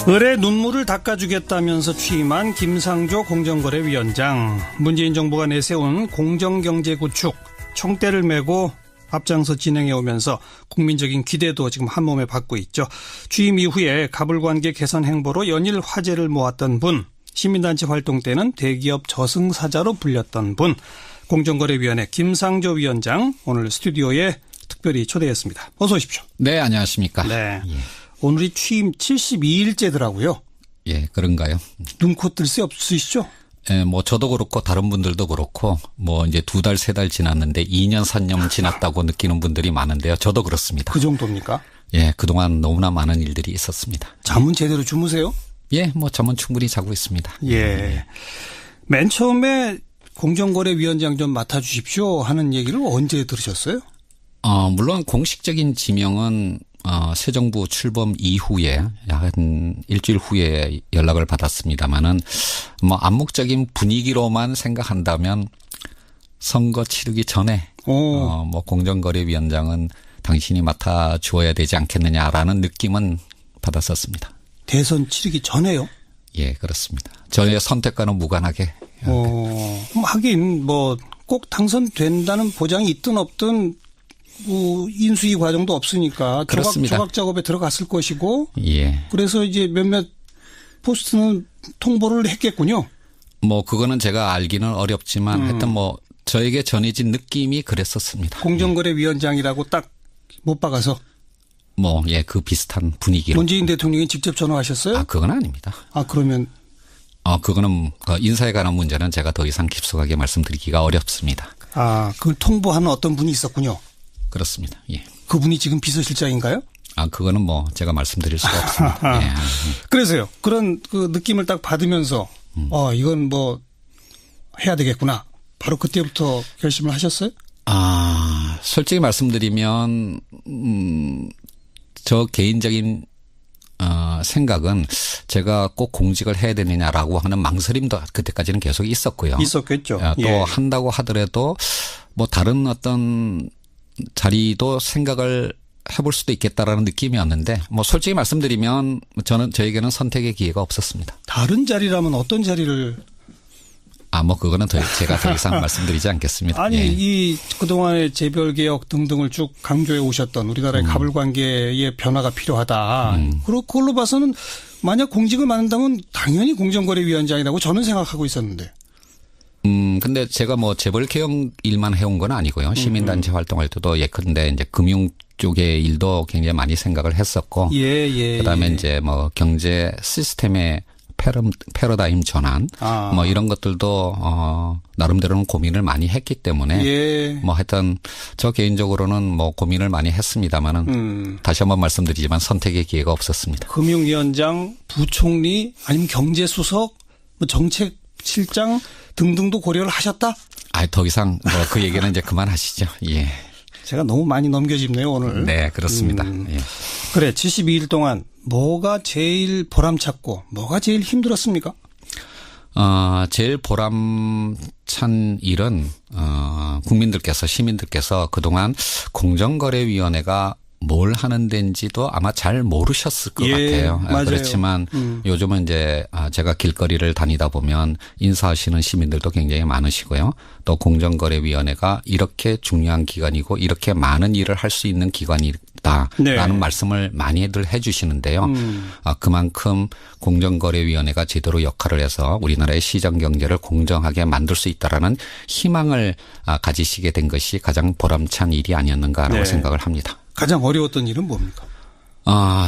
을의 눈물을 닦아주겠다면서 취임한 김상조 공정거래위원장. 문재인 정부가 내세운 공정경제 구축 총대를 메고 앞장서 진행해 오면서 국민적인 기대도 지금 한몸에 받고 있죠. 취임 이후에 가불관계 개선 행보로 연일 화제를 모았던 분, 시민단체 활동 때는 대기업 저승사자로 불렸던 분, 공정거래위원회 김상조 위원장 오늘 스튜디오에 특별히 초대했습니다. 어서 오십시오. 네, 안녕하십니까. 네. 예. 오늘이 취임 72일째더라고요. 예, 그런가요? 눈코 뜰 새 없으시죠? 예, 뭐 저도 그렇고 다른 분들도 그렇고 뭐 이제 2달, 3달 지났는데 2년, 3년 지났다고 느끼는 분들이 많은데요. 저도 그렇습니다. 그 정도입니까? 예, 그동안 너무나 많은 일들이 있었습니다. 잠은 제대로 주무세요? 예, 뭐 잠은 충분히 자고 있습니다. 예. 맨 처음에 공정거래위원장 좀 맡아주십시오 하는 얘기를 언제 들으셨어요? 물론 공식적인 지명은 새 정부 출범 이후에 약 한 일주일 후에 연락을 받았습니다만은 뭐 암묵적인 분위기로만 생각한다면 선거 치르기 전에 뭐 공정거래위원장은 당신이 맡아 주어야 되지 않겠느냐라는 느낌은 받았었습니다. 대선 치르기 전에요? 예, 그렇습니다. 저의 선택과는 무관하게. 하긴 뭐 꼭 당선된다는 보장이 있든 없든 뭐 인수위 과정도 없으니까 조각 작업에 들어갔을 것이고, 예. 그래서 이제 몇몇 포스트는 통보를 했겠군요. 뭐 그거는 제가 알기는 어렵지만 하여튼 뭐 저에게 전해진 느낌이 그랬었습니다. 공정거래위원장이라고 딱 못 박아서. 뭐 예, 그 비슷한 분위기로. 문재인 대통령이 직접 전화하셨어요? 그건 아닙니다. 그러면. 그거는 인사에 관한 문제는 제가 더 이상 깊숙하게 말씀드리기가 어렵습니다. 그걸 통보하는 어떤 분이 있었군요. 그렇습니다. 예. 그분이 지금 비서실장인가요? 그거는 뭐 제가 말씀드릴 수가 없습니다. 예. 그래서요. 그런 그 느낌을 딱 받으면서 이건 뭐 해야 되겠구나. 바로 그때부터 결심을 하셨어요? 솔직히 말씀드리면 저 개인적인 생각은 제가 꼭 공직을 해야 되느냐라고 하는 망설임도 그때까지는 계속 있었고요. 있었겠죠. 또 한다고 하더라도 뭐 다른 어떤 자리도 생각을 해볼 수도 있겠다라는 느낌이었는데 뭐 솔직히 말씀드리면 저에게는 선택의 기회가 없었습니다. 다른 자리라면 어떤 자리를? 뭐 그거는 제가 더 이상 말씀드리지 않겠습니다. 아니 예. 이 그동안의 재벌개혁 등등을 쭉 강조해 오셨던 우리나라의 가불관계의 변화가 필요하다. 그걸로 봐서는 만약 공직을 맡는다면 당연히 공정거래위원장이라고 저는 생각하고 있었는데. 근데 제가 뭐 재벌 개혁 일만 해온 건 아니고요. 시민단체 활동할 때도 예컨대 이제 금융 쪽의 일도 굉장히 많이 생각을 했었고. 그다음에 이제 뭐 경제 시스템의 패러다임 전환. 뭐 이런 것들도 나름대로는 고민을 많이 했기 때문에. 뭐 하여튼 저 개인적으로는 뭐 고민을 많이 했습니다만은 다시 한번 말씀드리지만 선택의 기회가 없었습니다. 금융위원장, 부총리 아니면 경제수석, 뭐 정책실장 등등도 고려를 하셨다? 더 이상 뭐 그 얘기는 이제 그만하시죠. 예. 제가 너무 많이 넘겨짚네요, 오늘. 네, 그렇습니다. 예. 그래, 72일 동안 뭐가 제일 보람찼고 뭐가 제일 힘들었습니까? 제일 보람찬 일은 국민들께서 시민들께서 그동안 공정거래위원회가 뭘 하는 데인지도 아마 잘 모르셨을 것 같아요. 맞아요. 그렇지만 요즘은 이제 제가 길거리를 다니다 보면 인사하시는 시민들도 굉장히 많으시고요. 또 공정거래위원회가 이렇게 중요한 기관이고 이렇게 많은 일을 할 수 있는 기관이다라는 말씀을 많이들 해 주시는데요. 그만큼 공정거래위원회가 제대로 역할을 해서 우리나라의 시장 경제를 공정하게 만들 수 있다라는 희망을 가지시게 된 것이 가장 보람찬 일이 아니었는가라고 생각을 합니다. 가장 어려웠던 일은 뭡니까?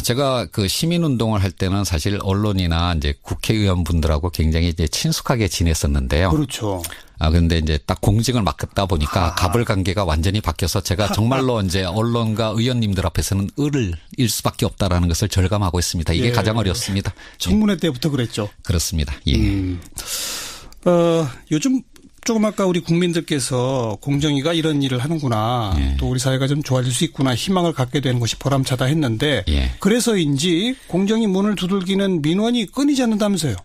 제가 그 시민운동을 할 때는 사실 언론이나 이제 국회의원분들하고 굉장히 이제 친숙하게 지냈었는데요. 그렇죠. 그런데 이제 딱 공직을 맡았다 보니까 갑을 관계가 완전히 바뀌어서 제가 정말로 이제 언론과 의원님들 앞에서는 을을 일 수밖에 없다라는 것을 절감하고 있습니다. 이게 가장 어렵습니다. 청문회 때부터 그랬죠. 그렇습니다. 예. 요즘 조금 아까 우리 국민들께서 공정위가 이런 일을 하는구나. 또 우리 사회가 좀 좋아질 수 있구나. 희망을 갖게 되는 것이 보람차다 했는데 그래서인지 공정위 문을 두들기는 민원이 끊이지 않는다면서요.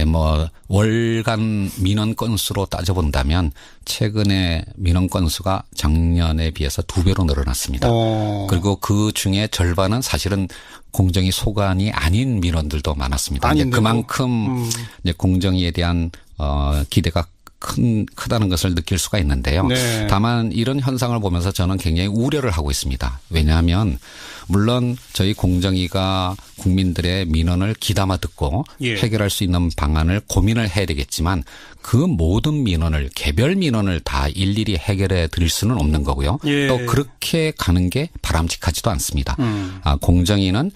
뭐 월간 민원 건수로 따져본다면 최근에 민원 건수가 작년에 비해서 2배로 늘어났습니다. 그리고 그 중에 절반은 사실은 공정위 소관이 아닌 민원들도 많았습니다. 이제 그만큼 이제 공정위에 대한 기대가 크다는 것을 느낄 수가 있는데요. 네. 다만 이런 현상을 보면서 저는 굉장히 우려를 하고 있습니다. 왜냐하면 물론 저희 공정위가 국민들의 민원을 귀담아 듣고 예. 해결할 수 있는 방안을 고민을 해야 되겠지만 그 모든 민원을 개별 민원을 다 일일이 해결해 드릴 수는 없는 거고요. 예. 또 그렇게 가는 게 바람직하지도 않습니다. 공정위는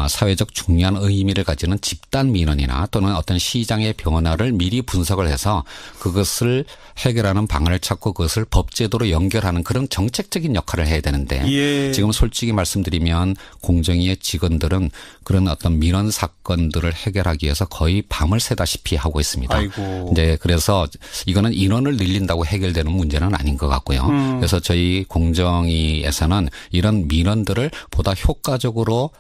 사회적 중요한 의미를 가지는 집단 민원이나 또는 어떤 시장의 변화를 미리 분석을 해서 그것을 해결하는 방안을 찾고 그것을 법제도로 연결하는 그런 정책적인 역할을 해야 되는데 예. 지금 솔직히 말씀드리면 공정위의 직원들은 그런 어떤 민원 사건들을 해결하기 위해서 거의 밤을 새다시피 하고 있습니다. 아이고. 이제 그래서 이거는 인원을 늘린다고 해결되는 문제는 아닌 것 같고요. 그래서 저희 공정위에서는 이런 민원들을 보다 효과적으로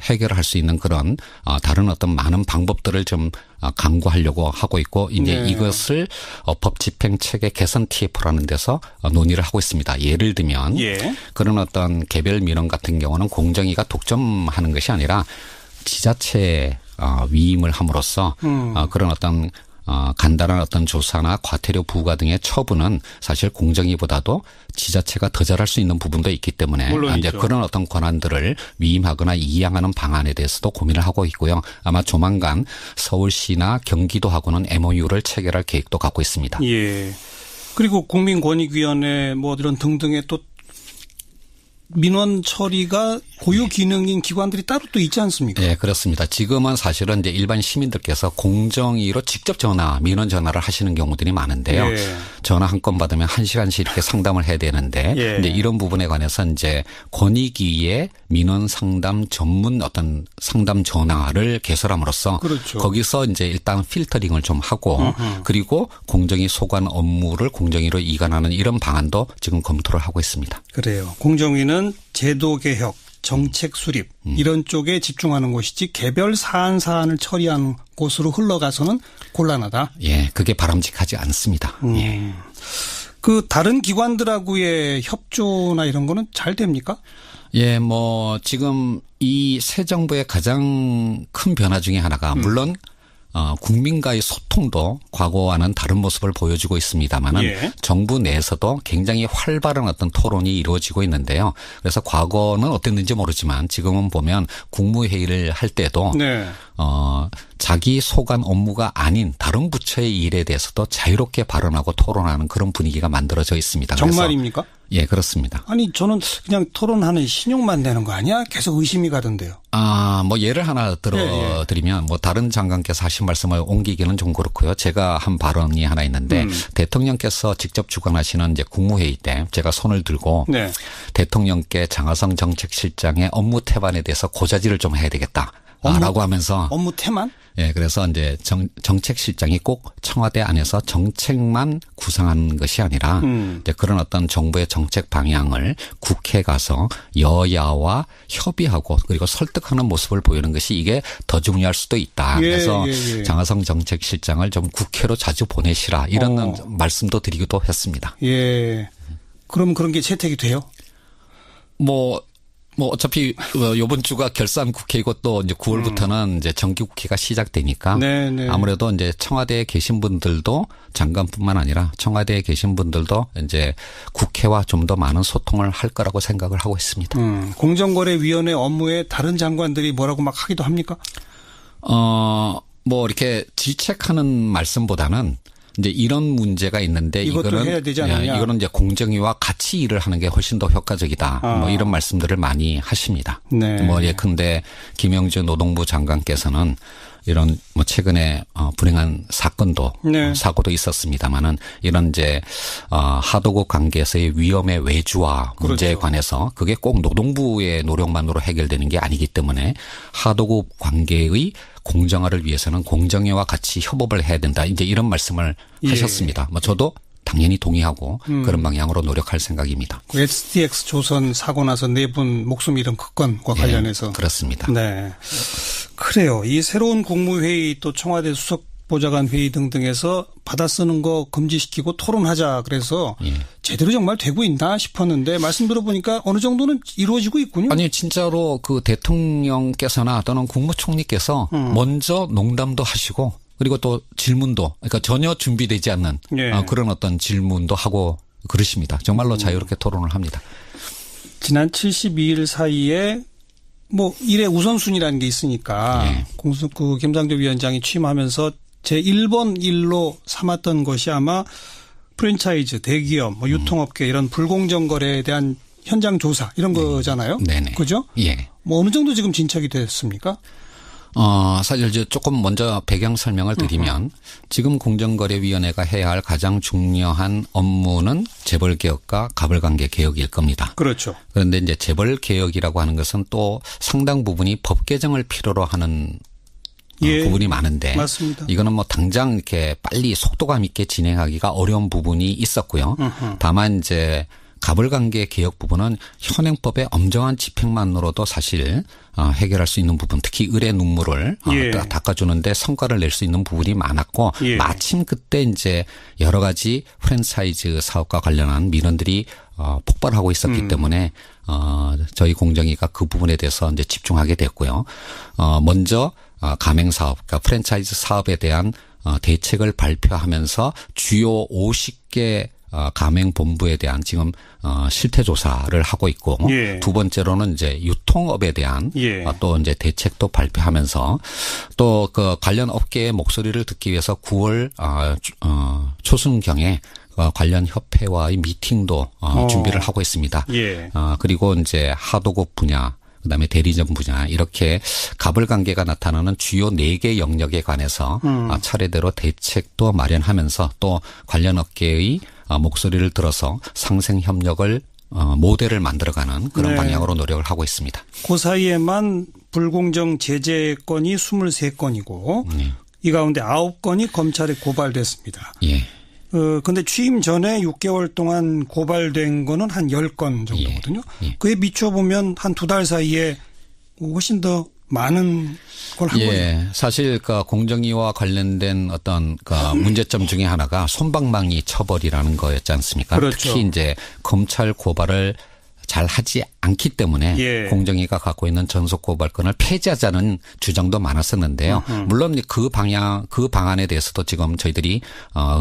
해결할 수 있는 그런 다른 어떤 많은 방법들을 좀 강구하려고 하고 있고 이제 네. 이것을 법 집행 체계 개선 TF라는 데서 논의를 하고 있습니다. 예를 들면 예. 그런 어떤 개별 민원 같은 경우는 공정위가 독점하는 것이 아니라 지자체에 위임을 함으로써 그런 어떤 간단한 어떤 조사나 과태료 부과 등의 처분은 사실 공정위보다도 지자체가 더 잘할 수 있는 부분도 있기 때문에 이제 그런 어떤 권한들을 위임하거나 이양하는 방안에 대해서도 고민을 하고 있고요. 아마 조만간 서울시나 경기도하고는 MOU를 체결할 계획도 갖고 있습니다. 예. 그리고 국민권익위원회 뭐 이런 등등의 또 민원 처리가 고유 기능인 기관들이 따로 또 있지 않습니까? 네, 그렇습니다. 지금은 사실은 이제 일반 시민들께서 공정위로 직접 민원 전화를 하시는 경우들이 많은데요. 예. 전화 한 건 받으면 1시간씩 이렇게 상담을 해야 되는데 예. 이제 이런 부분에 관해서 이제 권익위의 민원 상담 전문 어떤 상담 전화를 개설함으로써 그렇죠. 거기서 이제 일단 필터링을 좀 하고 그리고 공정위 소관 업무를 공정위로 이관하는 이런 방안도 지금 검토를 하고 있습니다. 그래요. 공정위는 제도 개혁, 정책 수립 이런 쪽에 집중하는 곳이지 개별 사안을 처리하는 곳으로 흘러가서는 곤란하다. 예, 그게 바람직하지 않습니다. 예. 그 다른 기관들하고의 협조나 이런 거는 잘 됩니까? 예, 뭐 지금 이 새 정부의 가장 큰 변화 중에 하나가 물론 국민과의 소통도 과거와는 다른 모습을 보여주고 있습니다만은 예. 정부 내에서도 굉장히 활발한 어떤 토론이 이루어지고 있는데요. 그래서 과거는 어땠는지 모르지만 지금은 보면 국무회의를 할 때도 네. 자기 소관 업무가 아닌 다른 부처의 일에 대해서도 자유롭게 발언하고 토론하는 그런 분위기가 만들어져 있습니다. 정말입니까? 예, 그렇습니다. 아니 저는 그냥 토론하는 신용만 내는 거 아니야? 계속 의심이 가던데요. 뭐 예를 하나 들어드리면 뭐 다른 장관께서 하신 말씀을 옮기기는 좀 그렇고요. 제가 한 발언이 하나 있는데 대통령께서 직접 주관하시는 이제 국무회의 때 제가 손을 들고 네. 대통령께 장하성 정책실장의 업무 태반에 대해서 고자질을 좀 해야 되겠다. 라고 하면서 업무 태만? 예, 그래서 이제 정책실장이 꼭 청와대 안에서 정책만 구상하는 것이 아니라 이제 그런 어떤 정부의 정책 방향을 국회에 가서 여야와 협의하고 그리고 설득하는 모습을 보이는 것이 이게 더 중요할 수도 있다. 예, 그래서 예. 장하성 정책실장을 좀 국회로 자주 보내시라 이런 말씀도 드리기도 했습니다. 예. 그럼 그런 게 채택이 돼요? 뭐 어차피 이번 주가 결산 국회이고 또 이제 9월부터는 이제 정기 국회가 시작되니까 네네. 아무래도 이제 청와대에 계신 분들도 장관뿐만 아니라 청와대에 계신 분들도 이제 국회와 좀 더 많은 소통을 할 거라고 생각을 하고 있습니다. 공정거래위원회 업무에 다른 장관들이 뭐라고 막 하기도 합니까? 뭐 이렇게 질책하는 말씀보다는 이제 이런 문제가 있는데 이것도 해야 되지 않느냐. 이거는 이제 공정위와 같이 일을 하는 게 훨씬 더 효과적이다. 뭐 이런 말씀들을 많이 하십니다. 네. 뭐 예컨대 김영주 노동부 장관께서는 이런 뭐 최근에 불행한 사건도 네. 사고도 있었습니다만은 이런 이제 하도급 관계에서의 위험의 외주화 문제에 그렇죠. 관해서 그게 꼭 노동부의 노력만으로 해결되는 게 아니기 때문에 하도급 관계의 공정화를 위해서는 공정위와 같이 협업을 해야 된다. 이제 이런 말씀을 하셨습니다. 뭐 저도 당연히 동의하고 그런 방향으로 노력할 생각입니다. 그 STX 조선 사고 나서 4분 목숨 잃은 그 건과 관련해서. 그렇습니다. 네. 그래요. 이 새로운 국무회의 또 청와대 수석 보좌관 회의 등등에서 받아 쓰는 거 금지시키고 토론하자 그래서 예. 제대로 정말 되고 있나 싶었는데 말씀 들어보니까 어느 정도는 이루어지고 있군요. 아니 진짜로 그 대통령께서나 또는 국무총리께서 먼저 농담도 하시고 그리고 또 질문도 그러니까 전혀 준비되지 않는 예. 그런 어떤 질문도 하고 그러십니다. 정말로 자유롭게 토론을 합니다. 지난 72일 사이에 뭐 일의 우선순위라는 게 있으니까 예. 그 김상조 위원장이 취임하면서 제1번 일로 삼았던 것이 아마 프랜차이즈, 대기업, 뭐 유통업계 이런 불공정 거래에 대한 현장 조사 이런 거잖아요. 네네. 그죠? 예. 뭐 어느 정도 지금 진척이 됐습니까? 사실 이제 조금 먼저 배경 설명을 드리면 지금 공정거래위원회가 해야 할 가장 중요한 업무는 재벌개혁과 가벌관계 개혁일 겁니다. 그렇죠. 그런데 이제 재벌개혁이라고 하는 것은 또 상당 부분이 법 개정을 필요로 하는 예. 부분이 많은데 맞습니다. 이거는 뭐 당장 이렇게 빨리 속도감 있게 진행하기가 어려운 부분이 있었고요. 다만 이제 가벌관계 개혁 부분은 현행법의 엄정한 집행만으로도 사실 해결할 수 있는 부분, 특히 을의 눈물을 예. 닦아주는데 성과를 낼 수 있는 부분이 많았고 예. 마침 그때 이제 여러 가지 프랜차이즈 사업과 관련한 민원들이 폭발하고 있었기 때문에 저희 공정위가 그 부분에 대해서 이제 집중하게 됐고요. 먼저 가맹사업, 그러니까 프랜차이즈 사업에 대한 대책을 발표하면서 주요 50개 가맹본부에 대한 지금 실태 조사를 하고 있고 예. 두 번째로는 이제 유통업에 대한 예. 또 이제 대책도 발표하면서 또 그 관련 업계의 목소리를 듣기 위해서 9월 초순경에 관련 협회와의 미팅도 준비를 하고 있습니다. 예. 그리고 이제 하도급 분야 그다음에 대리점 분야 이렇게 가벌관계가 나타나는 주요 4개 영역에 관해서 차례대로 대책도 마련하면서 또 관련 업계의 목소리를 들어서 상생 협력을 모델을 만들어가는 그런 네. 방향으로 노력을 하고 있습니다. 그 사이에만 불공정 제재 건이 23건이고 이 가운데 9건이 검찰에 고발됐습니다. 예. 근데 취임 전에 6개월 동안 고발된 거는 한 10건 정도거든요. 예. 그에 비춰보면 한 2달 사이에 훨씬 더 많은 걸 한 거죠. 예. 사실 그 공정위와 관련된 어떤 그 문제점 중에 하나가 솜방망이 처벌이라는 거였지 않습니까? 그렇죠. 특히 이제 검찰 고발을 잘 하지 않기 때문에 예. 공정위가 갖고 있는 전속 고발권을 폐지하자는 주장도 많았었는데요. 물론 그 방안에 대해서도 지금 저희들이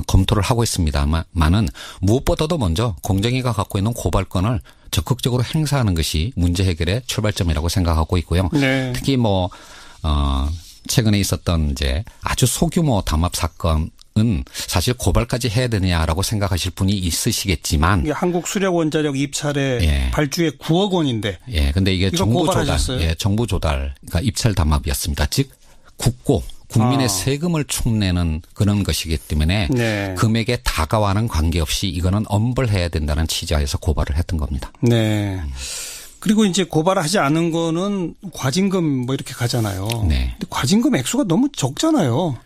검토를 하고 있습니다만은 무엇보다도 먼저 공정위가 갖고 있는 고발권을 적극적으로 행사하는 것이 문제 해결의 출발점이라고 생각하고 있고요. 네. 특히 최근에 있었던 이제 아주 소규모 담합 사건은 사실 고발까지 해야 되느냐라고 생각하실 분이 있으시겠지만 이게 한국 수력 원자력 입찰에 예. 발주액 9억 원인데. 예, 근데 이게 이거 정부 조달, 고발하셨어요? 예, 정부 조달, 그러니까 입찰 담합이었습니다. 즉 국민의 세금을 축내는 그런 것이기 때문에 네. 금액에 다가와는 관계없이 이거는 엄벌해야 된다는 취지하에서 고발을 했던 겁니다. 네. 그리고 이제 고발하지 않은 거는 과징금 뭐 이렇게 가잖아요. 네. 근데 과징금 액수가 너무 적잖아요.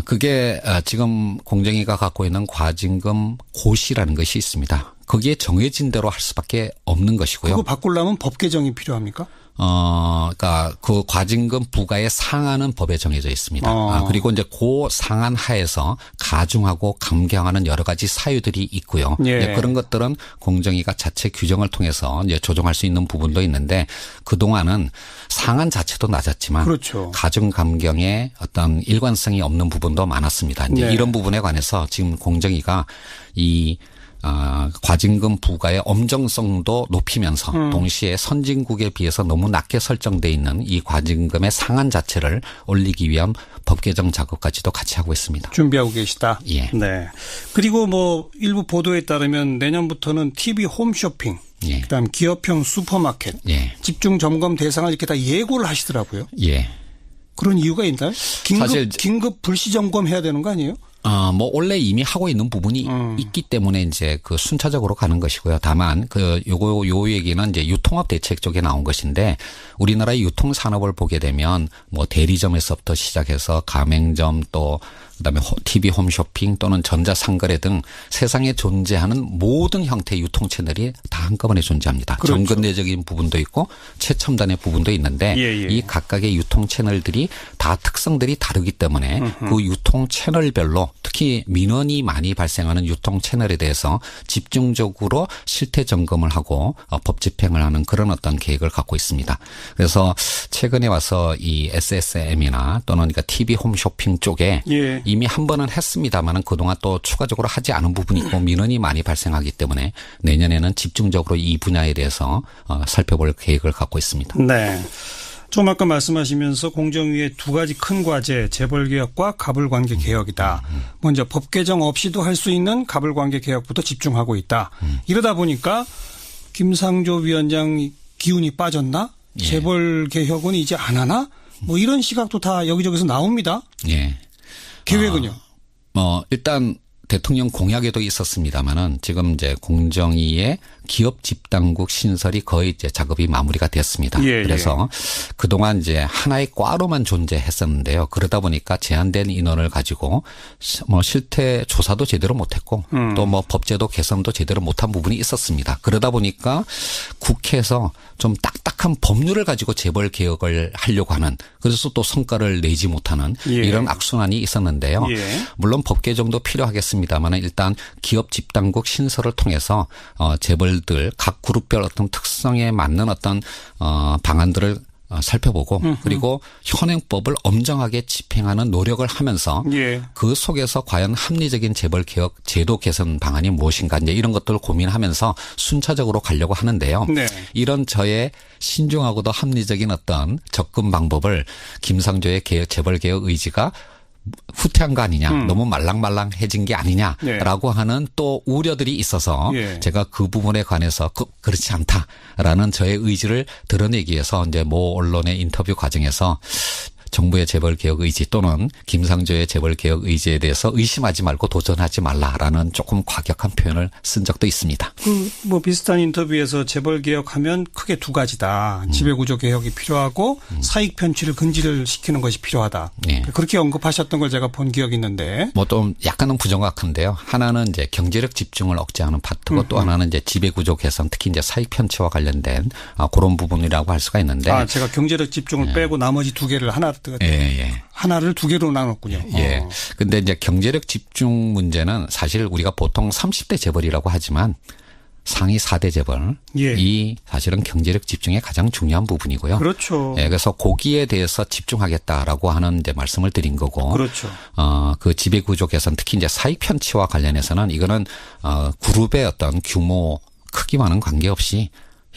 그게 지금 공정위가 갖고 있는 과징금 고시라는 것이 있습니다. 거기에 정해진 대로 할 수밖에 없는 것이고요. 그거 바꾸려면 법 개정이 필요합니까? 그러니까 그 과징금 부과의 상한은 법에 정해져 있습니다. 그리고 이제 그 상한 하에서 가중하고 감경하는 여러 가지 사유들이 있고요. 예. 이제 그런 것들은 공정위가 자체 규정을 통해서 이제 조정할 수 있는 부분도 있는데 그 동안은 상한 자체도 낮았지만 그렇죠. 가중 감경에 어떤 일관성이 없는 부분도 많았습니다. 이제 네. 이런 부분에 관해서 지금 공정위가 이 과징금 부과의 엄정성도 높이면서 동시에 선진국에 비해서 너무 낮게 설정돼 있는 이 과징금의 상한 자체를 올리기 위한 법 개정 작업까지도 같이 하고 있습니다. 준비하고 계시다. 예. 네. 그리고 뭐 일부 보도에 따르면 내년부터는 TV 홈쇼핑, 예. 그다음 기업형 슈퍼마켓, 예. 집중 점검 대상을 이렇게 다 예고를 하시더라고요. 예. 그런 이유가 있나요? 사실 긴급 불시 점검해야 되는 거 아니에요? 원래 이미 하고 있는 부분이 있기 때문에 이제 그 순차적으로 가는 것이고요. 다만 요 얘기는 이제 유통업 대책 쪽에 나온 것인데 우리나라의 유통 산업을 보게 되면 뭐 대리점에서부터 시작해서 가맹점 또 그다음에 TV 홈쇼핑 또는 전자상거래 등 세상에 존재하는 모든 형태의 유통 채널이 다 한꺼번에 존재합니다. 그렇죠. 정근대적인 부분도 있고 최첨단의 부분도 있는데 이 각각의 유통 채널들이 다 특성들이 다르기 때문에 그 유통 채널별로 특히 민원이 많이 발생하는 유통 채널에 대해서 집중적으로 실태 점검을 하고 법 집행을 하는 그런 어떤 계획을 갖고 있습니다. 그래서 최근에 와서 이 SSM이나 또는 그러니까 TV 홈쇼핑 쪽에 이미 한 번은 했습니다만은 그동안 또 추가적으로 하지 않은 부분이 있고 민원이 많이 발생하기 때문에 내년에는 집중적으로 이 분야에 대해서 살펴볼 계획을 갖고 있습니다. 네. 좀 아까 말씀하시면서 공정위의 두 가지 큰 과제, 재벌개혁과 가불관계 개혁이다. 먼저 법 개정 없이도 할 수 있는 가불관계 개혁부터 집중하고 있다. 이러다 보니까 김상조 위원장 기운이 빠졌나? 재벌개혁은 이제 안 하나? 뭐 이런 시각도 다 여기저기서 나옵니다. 예. 계획은요? 일단 대통령 공약에도 있었습니다만은 지금 이제 공정위의 기업 집단국 신설이 거의 이제 작업이 마무리가 됐습니다. 그래서 그동안 이제 하나의 과로만 존재했었는데요. 그러다 보니까 제한된 인원을 가지고 뭐 실태 조사도 제대로 못했고 또 뭐 법제도 개선도 제대로 못한 부분이 있었습니다. 그러다 보니까 국회에서 좀 딱딱한 법률을 가지고 재벌 개혁을 하려고 하는 그래서 또 성과를 내지 못하는 이런 악순환이 있었는데요. 물론 법 개정도 필요하겠습니다만 일단 기업 집단국 신설을 통해서 재벌들 각 그룹별 어떤 특성에 맞는 어떤 방안들을 살펴보고 그리고 현행법을 엄정하게 집행하는 노력을 하면서 그 속에서 과연 합리적인 재벌 개혁 제도 개선 방안이 무엇인가 이제 이런 것들을 고민하면서 순차적으로 가려고 하는데요. 이런 저의 신중하고도 합리적인 어떤 접근 방법을 김상조의 재벌 개혁 의지가 후퇴한 거 아니냐 너무 말랑말랑해진 게 아니냐라고 하는 또 우려들이 있어서 제가 그 부분에 관해서 그렇지 않다라는 저의 의지를 드러내기 위해서 이제 모 언론의 인터뷰 과정에서 정부의 재벌개혁 의지 또는 김상조의 재벌개혁 의지에 대해서 의심하지 말고 도전하지 말라라는 조금 과격한 표현을 쓴 적도 있습니다. 뭐 비슷한 인터뷰에서 재벌개혁하면 크게 두 가지다. 지배구조 개혁이 필요하고 사익 편취를 근절을 시키는 것이 필요하다. 그렇게 언급하셨던 걸 제가 본 기억이 있는데. 뭐 좀 약간은 부정확한데요. 하나는 이제 경제력 집중을 억제하는 파트고 또 하나는 이제 지배구조 개선 특히 이제 사익 편취와 관련된 그런 부분이라고 할 수가 있는데. 제가 경제력 집중을 빼고 나머지 두 개를 하나를 두 개로 나눴군요. 근데 이제 경제력 집중 문제는 사실 우리가 보통 30대 재벌이라고 하지만 상위 4대 재벌이 사실은 경제력 집중의 가장 중요한 부분이고요. 그렇죠. 그래서 거기에 대해서 집중하겠다라고 하는 이제 말씀을 드린 거고. 그렇죠. 그 지배구조 개선 특히 이제 사익 편취와 관련해서는 이거는 그룹의 어떤 규모 크기와는 관계없이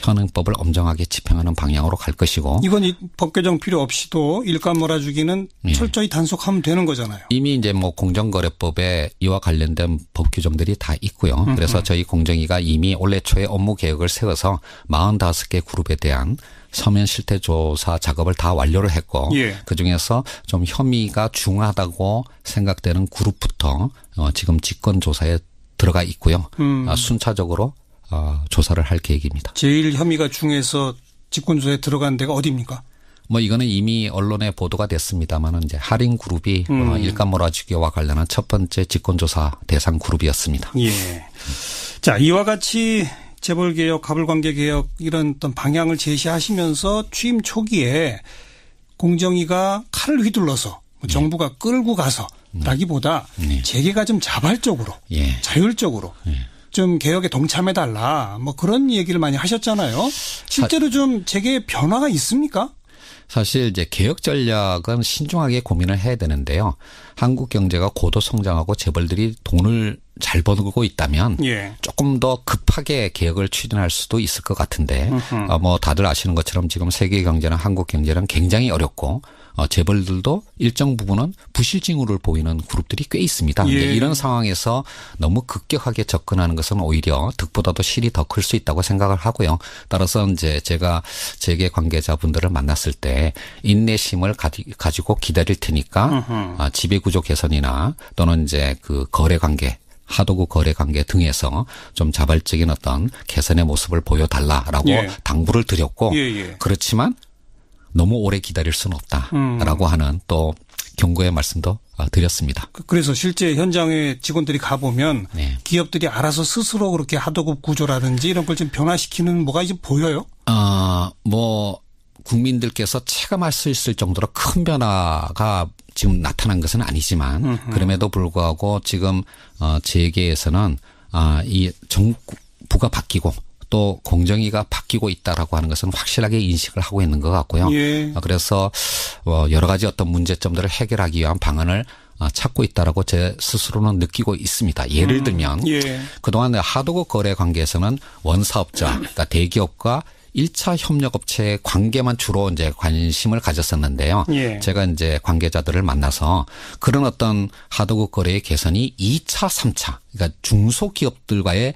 현행법을 엄정하게 집행하는 방향으로 갈 것이고. 이건 법 개정 필요 없이도 일감 몰아주기는 철저히 단속하면 되는 거잖아요. 이미 이제 뭐 공정거래법에 이와 관련된 법 규정들이 다 있고요. 그래서 저희 공정위가 이미 올해 초에 업무 계획을 세워서 45개 그룹에 대한 서면 실태 조사 작업을 다 완료를 했고 그중에서 좀 혐의가 중하다고 생각되는 그룹부터 지금 직권 조사에 들어가 있고요. 순차적으로 조사를 할 계획입니다. 제일 혐의가 중에서 직권조사에 들어간 데가 어디입니까? 뭐 이거는 이미 언론에 보도가 됐습니다만은 이제 할인 그룹이 일감 몰아주기와 관련한 첫 번째 직권조사 대상 그룹이었습니다. 자, 이와 같이 재벌개혁, 가불관계개혁 이런 어떤 방향을 제시하시면서 취임 초기에 공정위가 칼을 휘둘러서 정부가 끌고 가서 라기보다 재계가 좀 자발적으로 자율적으로 좀 개혁에 동참해달라 뭐 그런 얘기를 많이 하셨잖아요. 실제로 좀 재계의 변화가 있습니까? 사실 이제 개혁 전략은 신중하게 고민을 해야 되는데요. 한국 경제가 고도 성장하고 재벌들이 돈을 잘 벌고 있다면 조금 더 급하게 개혁을 추진할 수도 있을 것 같은데 뭐 다들 아시는 것처럼 지금 세계 경제나 한국 경제는 굉장히 어렵고 재벌들도 일정 부분은 부실 징후를 보이는 그룹들이 꽤 있습니다. 이런 상황에서 너무 급격하게 접근하는 것은 오히려 득보다도 실이 더 클 수 있다고 생각을 하고요. 따라서 이제 제가 재계 관계자분들을 만났을 때 인내심을 가지고 기다릴 테니까 지배구조 개선이나 또는 이제 그 거래 관계 하도급 거래 관계 등에서 좀 자발적인 어떤 개선의 모습을 보여달라라고 당부를 드렸고 그렇지만 너무 오래 기다릴 수는 없다라고 하는 또 경고의 말씀도 드렸습니다. 그래서 실제 현장에 직원들이 가보면 네. 기업들이 알아서 스스로 그렇게 하도급 구조라든지 이런 걸 좀 변화시키는 뭐가 이제 보여요? 뭐 국민들께서 체감할 수 있을 정도로 큰 변화가 지금 나타난 것은 아니지만 그럼에도 불구하고 지금 재계에서는 이 정부가 바뀌고 또 공정위가 바뀌고 있다라고 하는 것은 확실하게 인식을 하고 있는 것 같고요. 예. 그래서 여러 가지 어떤 문제점들을 해결하기 위한 방안을 찾고 있다라고 제 스스로는 느끼고 있습니다. 예를 들면 예. 그동안 하도급 거래 관계에서는 원사업자, 그러니까 대기업과 1차 협력업체의 관계만 주로 이제 관심을 가졌었는데요. 예. 제가 이제 관계자들을 만나서 그런 어떤 하도급 거래의 개선이 2차, 3차, 그러니까 중소기업들과의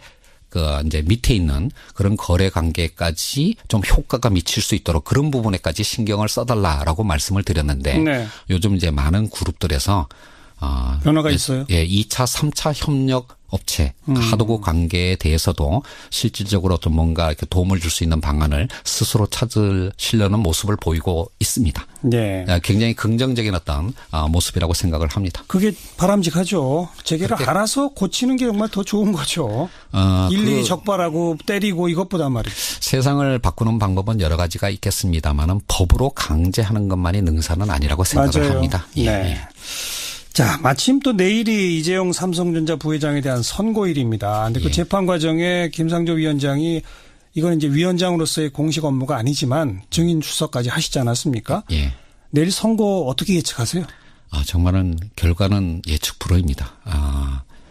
이제 밑에 있는 그런 거래 관계까지 좀 효과가 미칠 수 있도록 그런 부분에까지 신경을 써달라라고 말씀을 드렸는데 네. 요즘 이제 많은 그룹들에서 변화가 있어요? 예, 2차, 3차 협력 업체 하도급 관계에 대해서도 실질적으로 좀 뭔가 이렇게 도움을 줄 수 있는 방안을 스스로 찾으시려는 모습을 보이고 있습니다. 네. 굉장히 긍정적인 어떤 모습이라고 생각을 합니다. 그게 바람직하죠. 재계를 알아서 고치는 게 정말 더 좋은 거죠. 일일이 적발하고 때리고 이것보다 말이죠. 세상을 바꾸는 방법은 여러 가지가 있겠습니다만은 법으로 강제하는 것만이 능사는 아니라고 생각을 맞아요. 합니다. 예. 네. 자, 마침 또 내일이 이재용 삼성전자 부회장에 대한 선고일입니다. 근데 그 예. 재판 과정에 김상조 위원장이 이건 이제 위원장으로서의 공식 업무가 아니지만 증인 출석까지 하시지 않았습니까? 예. 내일 선고 어떻게 예측하세요? 정말은 결과는 예측 불허입니다.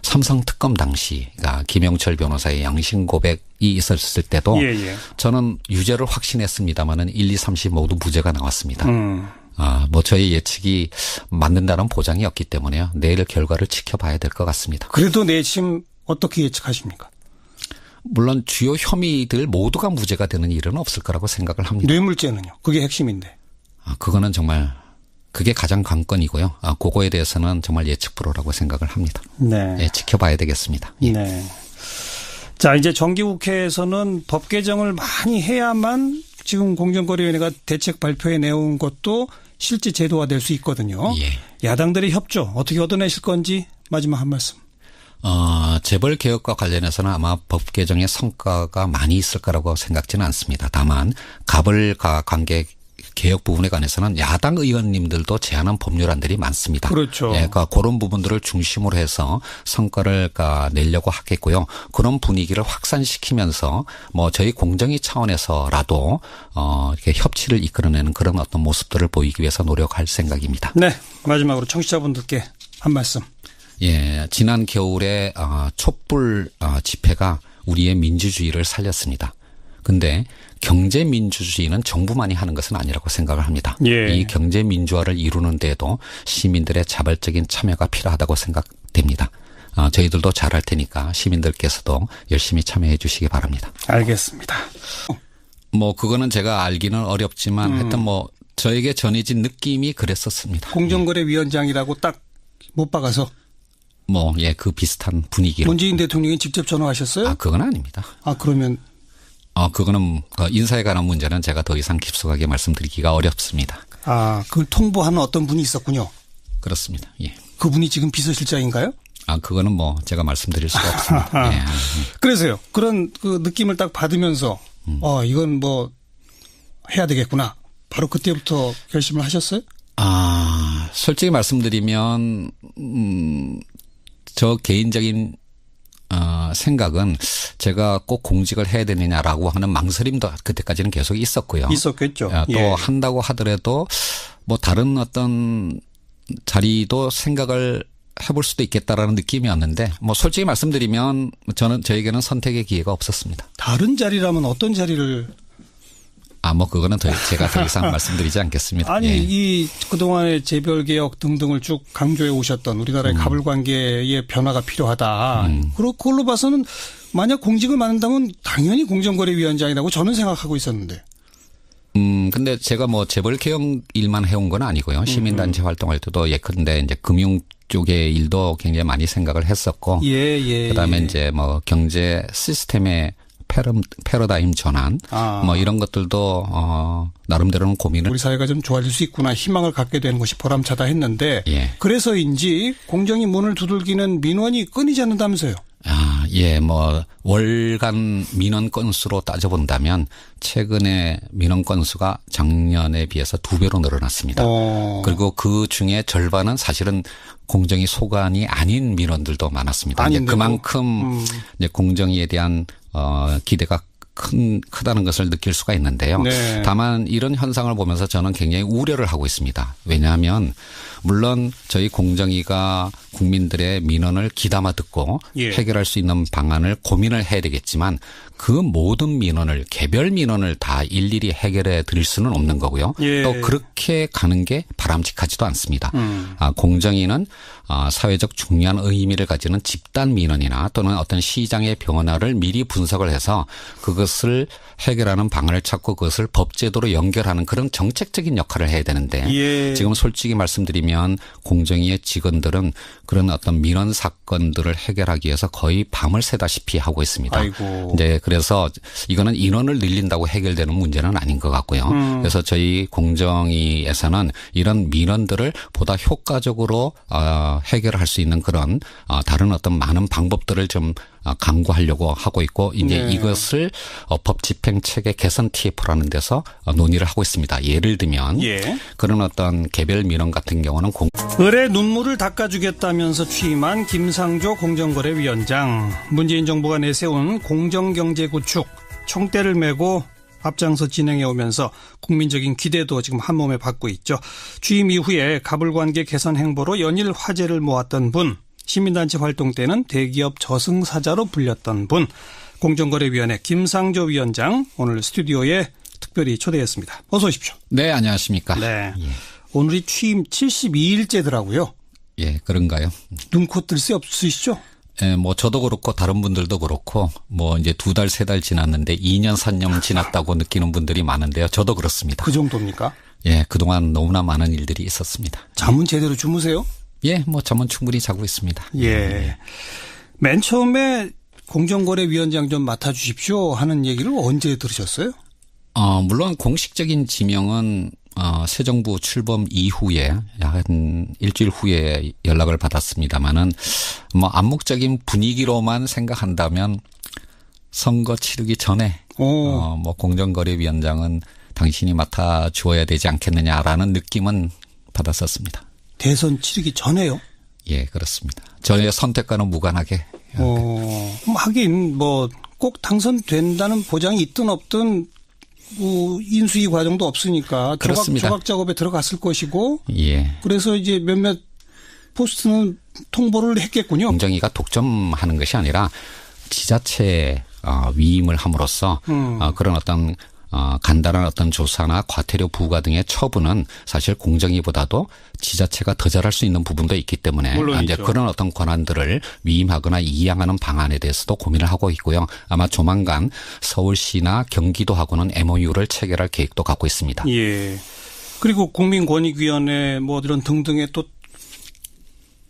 삼성 특검 당시, 그러니까 김영철 변호사의 양심 고백이 있었을 때도 예. 저는 유죄를 확신했습니다만은 1, 2, 3시 모두 무죄가 나왔습니다. 뭐 저희 예측이 맞는다는 보장이 없기 때문에요. 내일 결과를 지켜봐야 될 것 같습니다. 그래도 내심 어떻게 예측하십니까? 물론 주요 혐의들 모두가 무죄가 되는 일은 없을 거라고 생각을 합니다. 뇌물죄는요? 그게 핵심인데. 그거는 정말 그게 가장 관건이고요. 그거에 대해서는 정말 예측 불허라고 생각을 합니다. 네. 예, 지켜봐야 되겠습니다. 예. 네. 자, 이제 정기국회에서는 법 개정을 많이 해야만 지금 공정거래위원회가 대책 발표해 내온 것도 실제 제도화될 수 있거든요. 예. 야당들의 협조 어떻게 얻어내실 건지 마지막 한 말씀. 재벌 개혁과 관련해서는 아마 법 개정의 성과가 많이 있을 거라고 생각지는 않습니다. 다만 가벌과 관계 개혁 부분에 관해서는 야당 의원님들도 제안한 법률안들이 많습니다. 그렇죠. 예, 그러니까 그런 부분들을 중심으로 해서 성과를 내려고 하겠고요. 그런 분위기를 확산시키면서 뭐 저희 공정위 차원에서라도 이렇게 협치를 이끌어내는 그런 어떤 모습들을 보이기 위해서 노력할 생각입니다. 네. 마지막으로 청취자분들께 한 말씀. 예, 지난 겨울에 촛불 집회가 우리의 민주주의를 살렸습니다. 근데 경제민주주의는 정부만이 하는 것은 아니라고 생각을 합니다. 예. 이 경제민주화를 이루는 데에도 시민들의 자발적인 참여가 필요하다고 생각됩니다. 저희들도 잘할 테니까 시민들께서도 열심히 참여해 주시기 바랍니다. 알겠습니다. 뭐 그거는 제가 알기는 어렵지만 하여튼 뭐 저에게 전해진 느낌이 그랬었습니다. 공정거래위원장이라고 딱 못 박아서. 뭐 예, 그 비슷한 분위기로. 문재인 대통령이 직접 전화하셨어요? 그건 아닙니다. 그러면. 그거는 인사에 관한 문제는 제가 더 이상 깊숙하게 말씀드리기가 어렵습니다. 그걸 통보하는 어떤 분이 있었군요. 그렇습니다. 예. 그분이 지금 비서실장인가요? 그거는 뭐 제가 말씀드릴 수가 없습니다. 예. 그래서요. 그런 그 느낌을 딱 받으면서 이건 뭐 해야 되겠구나. 바로 그때부터 결심을 하셨어요? 솔직히 말씀드리면 저 개인적인 생각은 제가 꼭 공직을 해야 되느냐라고 하는 망설임도 그때까지는 계속 있었고요. 있었겠죠. 또 예. 한다고 하더라도 뭐 다른 어떤 자리도 생각을 해볼 수도 있겠다라는 느낌이었는데 뭐 솔직히 말씀드리면 저에게는 선택의 기회가 없었습니다. 다른 자리라면 어떤 자리를? 뭐 그거는 제가 더 이상 말씀드리지 않겠습니다. 아니 예. 이 그동안의 재벌개혁 등등을 쭉 강조해 오셨던 우리나라의 가불관계의 변화가 필요하다. 그걸로 봐서는 만약 공직을 맡는다면 당연히 공정거래위원장이라고 저는 생각하고 있었는데. 근데 제가 뭐 재벌 개혁 일만 해온 건 아니고요. 시민단체 활동할 때도 예컨대 이제 금융 쪽의 일도 굉장히 많이 생각을 했었고. 예. 그다음에 이제 뭐 경제 시스템의 패러다임 전환 뭐 이런 것들도 나름대로는 고민을 우리 사회가 좀 좋아질 수 있구나 희망을 갖게 되는 것이 보람차다 했는데 예. 그래서인지 공정이 문을 두들기는 민원이 끊이지 않는다면서요. 예, 뭐 월간 민원 건수로 따져본다면 최근에 민원 건수가 작년에 비해서 2배로 늘어났습니다. 그리고 그 중에 절반은 사실은 공정위 소관이 아닌 민원들도 많았습니다. 이제 그만큼 이제 공정위에 대한 기대가 크다는 것을 느낄 수가 있는데요. 네. 다만 이런 현상을 보면서 저는 굉장히 우려를 하고 있습니다. 왜냐하면 물론 저희 공정위가 국민들의 민원을 귀담아 듣고 예. 해결할 수 있는 방안을 고민을 해야 되겠지만 그 모든 민원을 개별 민원을 다 일일이 해결해 드릴 수는 없는 거고요. 예. 또 그렇게 가는 게 바람직하지도 않습니다. 공정위는 사회적 중요한 의미를 가지는 집단 민원이나 또는 어떤 시장의 변화를 미리 분석을 해서 그것을 해결하는 방안을 찾고 그것을 법제도로 연결하는 그런 정책적인 역할을 해야 되는데 예. 지금 솔직히 말씀드리면 공정위의 직원들은 그런 어떤 민원 사건들을 해결하기 위해서 거의 밤을 새다시피 하고 있습니다. 아이고. 이제 그래서 이거는 인원을 늘린다고 해결되는 문제는 아닌 것 같고요. 그래서 저희 공정위에서는 이런 민원들을 보다 효과적으로 해결할 수 있는 그런 다른 어떤 많은 방법들을 좀 강구하려고 하고 있고 이제 네. 이것을 법 집행 체계 개선 TF라는 데서 논의를 하고 있습니다. 예를 들면 예. 그런 어떤 개별 민원 같은 경우는 을의 눈물을 닦아주겠다면서 취임한 김상조 공정거래위원장. 문재인 정부가 내세운 공정경제 구축 총대를 메고 앞장서 진행해 오면서 국민적인 기대도 지금 한몸에 받고 있죠. 취임 이후에 가불관계 개선 행보로 연일 화제를 모았던 분, 시민단체 활동 때는 대기업 저승사자로 불렸던 분, 공정거래위원회 김상조 위원장 오늘 스튜디오에 특별히 초대했습니다. 어서 오십시오. 네, 안녕하십니까. 네. 예. 오늘이 취임 72일째더라고요. 예, 그런가요? 눈코 뜰 새 없으시죠? 예, 뭐 저도 그렇고 다른 분들도 그렇고 뭐 이제 2달, 3달 지났는데 2년, 3년 지났다고 느끼는 분들이 많은데요. 저도 그렇습니다. 그 정도입니까? 예, 그동안 너무나 많은 일들이 있었습니다. 잠은 제대로 주무세요? 예, 뭐 잠은 충분히 자고 있습니다. 예. 맨 처음에 공정거래위원장 좀 맡아주십시오 하는 얘기를 언제 들으셨어요? 물론 공식적인 지명은 새 정부 출범 이후에 한 일주일 후에 연락을 받았습니다마는 뭐 암묵적인 분위기로만 생각한다면 선거 치르기 전에 뭐 공정거래위원장은 당신이 맡아 주어야 되지 않겠느냐라는 느낌은 받았었습니다. 대선 치르기 전에요? 예, 그렇습니다. 저의 선택과는 무관하게. 하긴 뭐 꼭 당선된다는 보장이 있든 없든 뭐 인수위 과정도 없으니까 조각 작업에 들어갔을 것이고 예. 그래서 이제 몇몇 포스트는 통보를 했겠군요. 공정위가 독점하는 것이 아니라 지자체에 위임을 함으로써 그런 어떤 간단한 어떤 조사나 과태료 부과 등의 처분은 사실 공정위보다도 지자체가 더 잘할 수 있는 부분도 있기 때문에 이제 그런 어떤 권한들을 위임하거나 이양하는 방안에 대해서도 고민을 하고 있고요. 아마 조만간 서울시나 경기도하고는 MOU를 체결할 계획도 갖고 있습니다. 예. 그리고 국민권익위원회 뭐 이런 등등의 또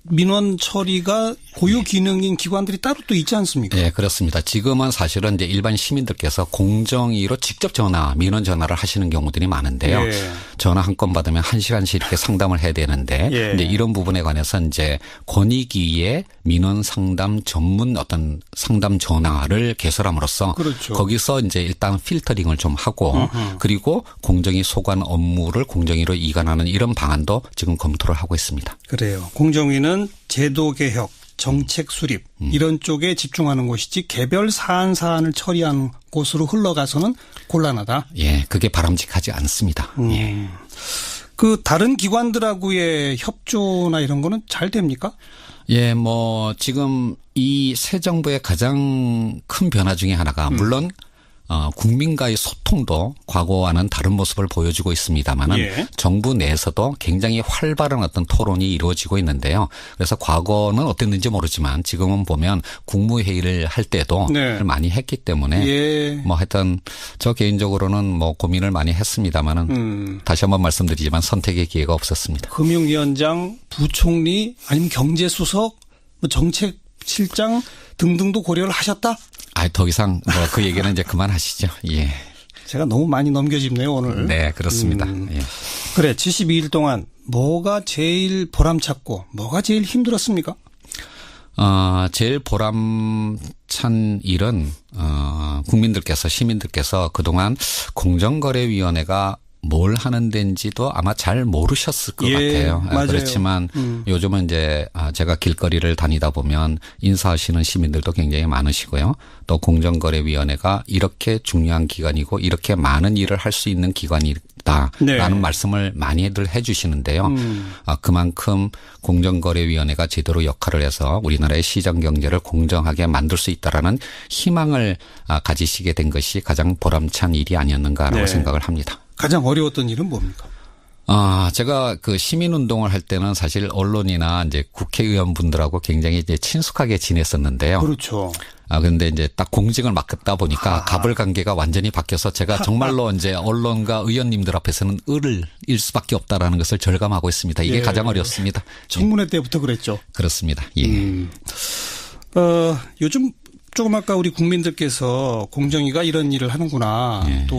민원 처리가 고유 기능인 기관들이 따로 또 있지 않습니까? 네, 그렇습니다. 지금은 사실은 이제 일반 시민들께서 공정위로 직접 민원 전화를 하시는 경우들이 많은데요. 예. 전화 한 건 받으면 1시간씩 이렇게 상담을 해야 되는데 예. 이제 이런 부분에 관해서 이제 권익위의 민원 상담 전문 어떤 상담 전화를 개설함으로써 그렇죠. 거기서 이제 일단 필터링을 좀 하고 그리고 공정위 소관 업무를 공정위로 이관하는 이런 방안도 지금 검토를 하고 있습니다. 그래요. 공정위는 제도 개혁, 정책 수립 이런 쪽에 집중하는 곳이지 개별 사안을 처리하는 곳으로 흘러가서는 곤란하다. 예, 그게 바람직하지 않습니다. 예. 그 다른 기관들하고의 협조나 이런 거는 잘 됩니까? 예, 뭐 지금 이 새 정부의 가장 큰 변화 중에 하나가 물론 국민과의 소통도 과거와는 다른 모습을 보여주고 있습니다만은 예. 정부 내에서도 굉장히 활발한 어떤 토론이 이루어지고 있는데요. 그래서 과거는 어땠는지 모르지만 지금은 보면 국무회의를 할 때도 네. 많이 했기 때문에 예. 뭐 하여튼 저 개인적으로는 뭐 고민을 많이 했습니다만은 다시 한번 말씀드리지만 선택의 기회가 없었습니다. 금융위원장, 부총리 아니면 경제수석, 뭐 정책 실장 등등도 고려를 하셨다? 더 이상 그 얘기는 이제 그만하시죠. 예. 제가 너무 많이 넘겨짚네요, 오늘. 네, 그렇습니다. 예. 그래, 72일 동안 뭐가 제일 보람찼고 뭐가 제일 힘들었습니까? 제일 보람찬 일은, 국민들께서, 시민들께서 그동안 공정거래위원회가 뭘 하는 데인지도 아마 잘 모르셨을 것 같아요. 맞아요. 그렇지만 요즘은 이제 제가 길거리를 다니다 보면 인사하시는 시민들도 굉장히 많으시고요. 또 공정거래위원회가 이렇게 중요한 기관이고 이렇게 많은 일을 할 수 있는 기관이다라는 말씀을 많이들 해 주시는데요. 그만큼 공정거래위원회가 제대로 역할을 해서 우리나라의 시장 경제를 공정하게 만들 수 있다라는 희망을 가지시게 된 것이 가장 보람찬 일이 아니었는가라고 생각을 합니다. 가장 어려웠던 일은 뭡니까? 제가 그 시민운동을 할 때는 사실 언론이나 이제 국회의원분들하고 굉장히 이제 친숙하게 지냈었는데요. 그렇죠. 그런데 이제 딱 공직을 맡다 보니까 갑을 관계가 완전히 바뀌어서 제가 정말로 이제 언론과 의원님들 앞에서는 을을 일 수밖에 없다라는 것을 절감하고 있습니다. 이게 가장 어렵습니다. 청문회 때부터 그랬죠. 그렇습니다. 예. 요즘 조금 아까 우리 국민들께서 공정위가 이런 일을 하는구나. 또